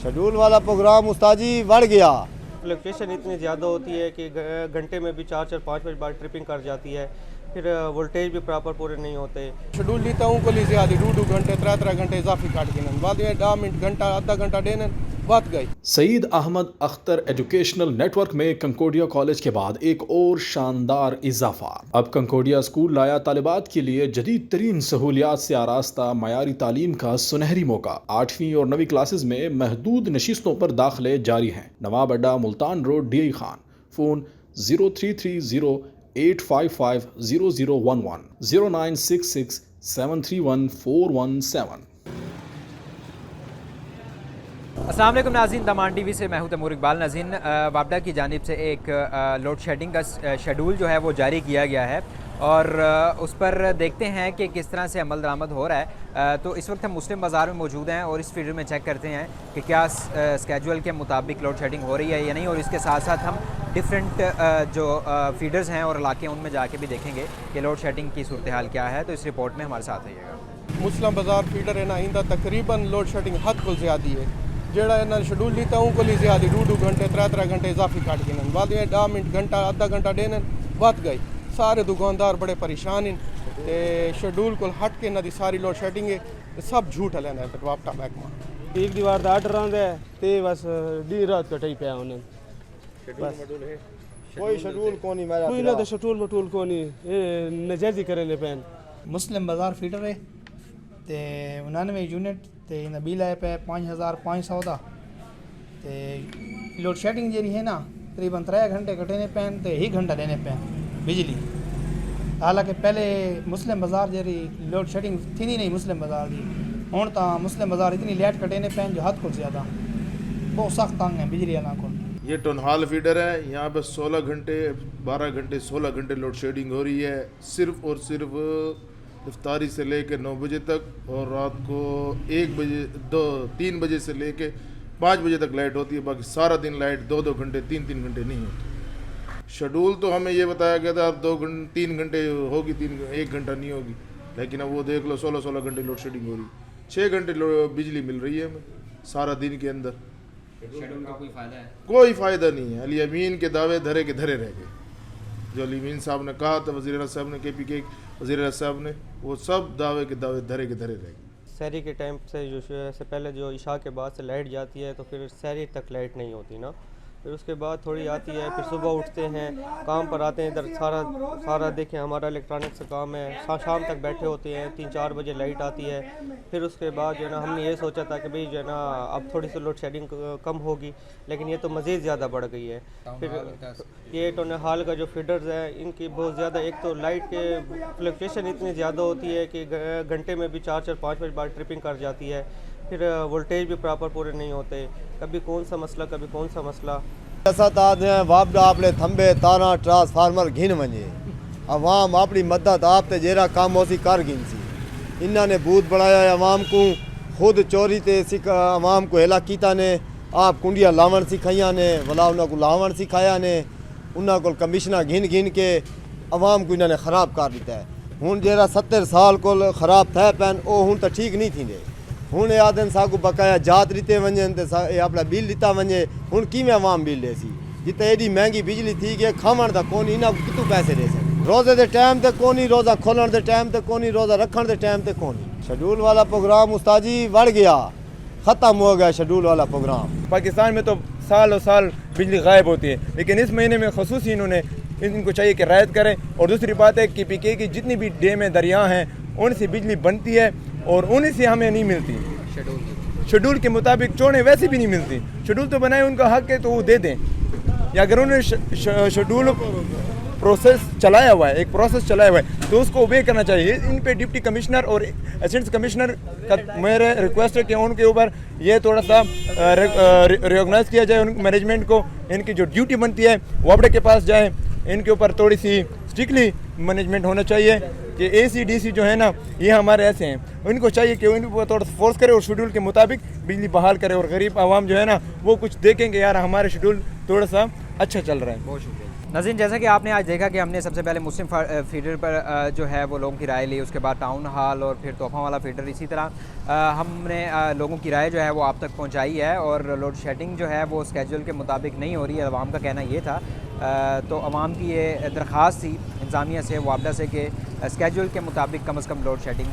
Schedule वाला programme उस्तादी बढ़ गया। फ्लक्चुएशन इतनी ज़्यादा होती है कि घंटे में भी 4-4 5-5 बार ट्रिपिंग कर जाती है, फिर वोल्टेज भी प्रॉपर पूरे नहीं होते। शेड्यूल लीता हूँ को ज़्यादा 2-2 घंटे 3-3 घंटे इजाफी काट के बाद में 10 मिनट घंटा आधा घंटा देने बात गई। सईद अहमद अख्तर एजुकेशनल नेटवर्क में कंकोडिया कॉलेज के बाद एक और शानदार इजाफा। अब कंकोडिया स्कूल लाया तालिबात के लिए जदीद तरीन सहूलियात से आरास्ता मयारी तालीम का सुनहरी मौका। 8वीं और 9वीं क्लासेस में महदूद नशिस्तों पर दाखिले जारी हैं। नवाब अड्डा, Multan road, DI Khan. Phone 0330-855-0011 0966-731-417। अस्सलाम वालेकुम नाज़रीन, दमान TV से मैं हूं तैमूर इकबाल। नाज़रीन, वापडा की जानिब से एक लोड शेडिंग का शेड्यूल जो है वो जारी किया गया है और उस पर देखते हैं कि किस तरह से अमल दरामद हो रहा है। तो इस वक्त हम मुस्लिम बाज़ार में मौजूद हैं और इस फीडर में चेक करते हैं कि क्या स्केजुअल के मुताबिक लोड शेडिंग हो रही है या नहीं, और इसके साथ साथ हम डिफरेंट जो फीडर्स हैं और इलाके उनमें जाके भी देखेंगे कि लोड शेडिंग की सूरत हाल क्या है। तो इस रिपोर्ट में हमारे साथ रहिएगा। मुस्लिम बाजार फीडर है ना, इंदा तकरीबन लोड शेडिंग हद को ज़्यादा है। जेड़ा ना शेड्यूल लीता हूँ को ज़्यादा 2-2 घंटे 3-3 घंटे इजाफी काट के बाद में 10 मिनट घंटा आधा घंटा देने बात गई। सारे दुकानदार बड़े परेशान हैं। शेड्यूल को हट के ना दी सारी लोड शेडिंग है, सब झूठ लेना है। वापटा महकमा एक दीवार का आर्डर आंदा है ते बस दी रात कटाई पे उन्हें कोई शेड्यूल को नहीं मेरा कोई ना तो शेड्यूल मटूल को नहीं नजायजी करें पैन। मुस्लिम बाजार फीडर है ते 99 यूनिट ते इन बिल आए पे 5500 का। ते लोड शेडिंग जी है ना तकरीबन 3 घंटे कटेने पैन ते 1 घंटा देने पैन बिजली। हालांकि पहले मुस्लिम बाजार जी लोड शेडिंग थी नहीं मुस्लिम बाजार की, हूँ तो मुस्लिम बाजार इतनी लेट कटेने पैन जो हद को ज़्यादा बहुत सख्त तंग है बिजली वाला को। ये टोनहाल फीडर है, यहाँ पे 16 घंटे 12 घंटे 16 घंटे लोड शेडिंग हो रही है, सिर्फ और सिर्फ इफ्तारी से लेकर 9 बजे तक और रात को 1 बजे 3 बजे से लेकर 5 बजे तक लाइट होती है। बाकी सारा दिन लाइट 2-2 घंटे 3-3 घंटे नहीं होती। शेड्यूल तो हमें ये बताया गया था 3 घंटे होगी, 1 घंटा नहीं होगी, लेकिन अब वो देख लो 16 घंटे लोड शेडिंग हो रही है। 6 घंटे बिजली मिल रही है हमें सारा दिन के अंदर। शेड्यूल का कोई फ़ायदा है? कोई फ़ायदा नहीं है। अली अमीन के दावे धरे के धरे रह गए। जो अली अमीन साहब ने कहा था, वज़ीर आला साहब ने, KPK वज़ीर आला साहब ने, वो सब दावे के दावे धरे के धरे रह गए। सहरी के टाइम से से पहले जो इशा के बाद से लाइट जाती है तो फिर सहरी तक लाइट नहीं होती ना, फिर उसके बाद थोड़ी आती है, फिर सुबह उठते हैं काम पर आते हैं, इधर सारा देखें हमारा इलेक्ट्रॉनिक्स का काम है, शाम तक बैठे होते हैं, 3-4 बजे लाइट आती है। फिर उसके बाद जो है ना हमने ये सोचा था कि भाई जो है ना अब थोड़ी सी लोड शेडिंग कम होगी, लेकिन ये तो मज़ीद ज़्यादा बढ़ गई है। फिर ये टाउन हाल का जो फीडर्स है इनकी बहुत ज़्यादा, एक तो लाइट के फ्लक्चुएशन इतनी ज़्यादा होती है कि घंटे में भी 4-4 5-5 बार ट्रिपिंग कर जाती है, फिर वोल्टेज भी प्रॉपर पूरे नहीं होते, कभी कौन सा मसला कभी कौन सा मसला। वापडा आपने थंबे तारा ट्रांसफार्मर घिन वजे अवाम अपनी मदद आप ते जेरा काम होसी कर गिन सी। इन्होंने बूथ बढ़ाया अवाम को, खुद चोरी ते अवाम को हेला कीता ने, आप कुंडिया लावण सिखाइया ने, वला उन्होंने को लावण सिखाया ने, उन्होंने को कमिश्नर घिन के अवाम को इन्होंने ख़राब कर दिता है। हूँ जेरा 70 साल को ख़राब थे पैन ओ हूँ तो ठीक नहीं थी। हूँ आदन सागू बकाया जात रीते वजन तो अपना बिल दिता वजे। हूँ किमें अवाम बिल दे सी जिते एडी महंगी बिजली थी कि खावन का कोनी, इन्हों कितों पैसे दे सके। रोज़े के टाइम ते कोनी, रोज़ा खोलन के टाइम ते कोनी, रोज़ा रखने के टाइम ते कोनी। शेड्यूल वाला प्रोग्राम उस्तादी बढ़ गया, ख़त्म हो गया शेड्यूल वाला प्रोग्राम। पाकिस्तान में तो साल और साल बिजली गायब होती है, लेकिन इस महीने में खसूसी इन्होंने इनको चाहिए कि रियायत करें। और दूसरी बात है कि PK की जितनी भी डैमें दरिया हैं उनसे बिजली बनती है और उन्हीं से हमें नहीं मिलती। शेड्यूल के मुताबिक चोड़ें वैसे भी नहीं मिलती। शेड्यूल तो बनाए, उनका हक है तो वो दे दें, या अगर उन्होंने शेड्यूल प्रोसेस चलाया हुआ है, एक प्रोसेस चलाया हुआ है तो उसको ओबे करना चाहिए। इन पे डिप्टी कमिश्नर और असिस्टेंट कमिश्नर का मेरा रिक्वेस्ट है कि उनके ऊपर ये थोड़ा सा रिकॉग्नाइज किया जाए, उन मैनेजमेंट को इनकी जो ड्यूटी बनती है वापडे के पास जाए, इनके ऊपर थोड़ी सी स्ट्रिक्टली मैनेजमेंट होना चाहिए कि AC/DC जो है ना ये हमारे ऐसे हैं, इनको चाहिए कि इनको थोड़ा फोर्स करे और शेड्यूल के मुताबिक बिजली बहाल करे, और गरीब आवाम जो है ना वो कुछ देखेंगे यार हमारे शेड्यूल थोड़ा सा अच्छा चल रहा है। बहुत शुक्रिया। नाज़रीन, जैसा कि आपने आज देखा कि हमने सबसे पहले मुस्लिम फीडर पर जो है वो लोगों की राय ली, उसके बाद टाउन हॉल और फिर तोहफ़ा वाला फीडर, इसी तरह हमने लोगों की राय जो है वो आप तक पहुंचाई है। और लोड शेडिंग जो है वो स्केड्यूल के मुताबिक नहीं हो रही है, अवाम का कहना ये था। तो अवाम की ये दरख्वास्त थी इंतज़ामिया से, वापडा से, कि स्केड्यूल के मुताबिक कम से कम लोड शेडिंग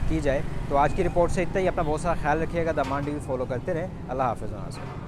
की जाए। तो आज की रिपोर्ट से इतना ही। अपना बहुत सारा ख्याल रखिएगा। द मान टीवी फॉलो करते रहें। अल्लाह हाफ़िज़।